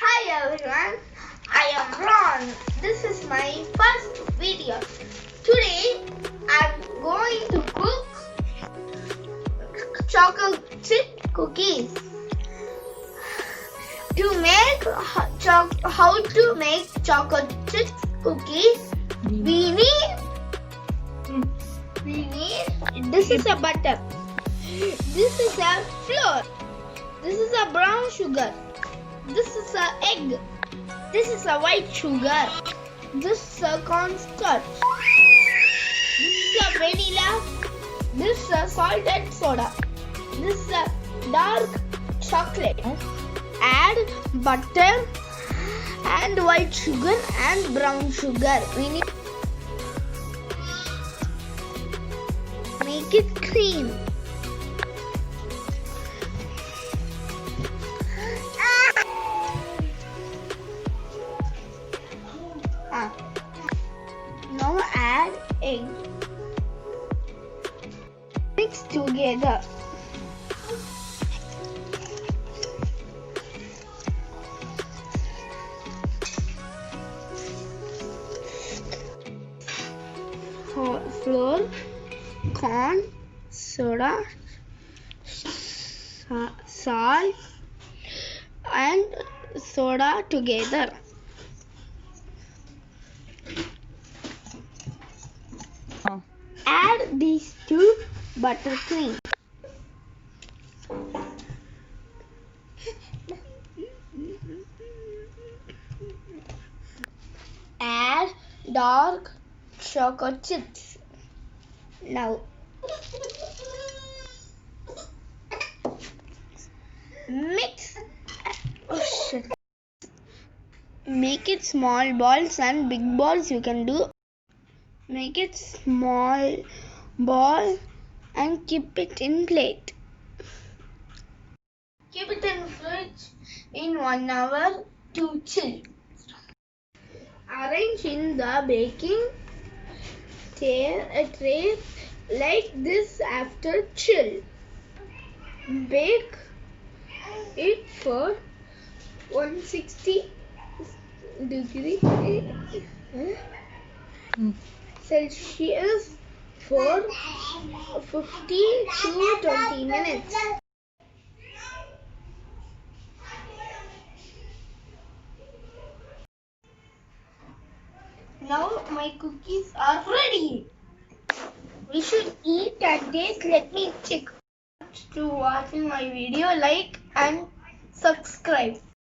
Hi everyone, I am Ron. This is my first video. Today I'm going to cook chocolate chip cookies. To make how to make chocolate chip cookies, we need this is a butter, this is a flour, this is a brown sugar, this is a egg, this is a white sugar, this is a cornstarch, this is a vanilla, this is a salt and soda, this is a dark chocolate. Add butter and white sugar and brown sugar. We need make it cream. Now add egg. Mix together. Flour, corn, soda, salt and soda together. Add these to buttercream. Add dark chocolate chips. Now mix. Make it small balls and big balls you can do. Make it small ball and keep it in plate. Keep it in fridge in 1 hour to chill. Arrange in the baking tray like this after chill. Bake it for 160 degrees Celsius for 15 to 20 minutes. Now my cookies are ready. We should eat and taste. Let me check. To watching my video, like and subscribe.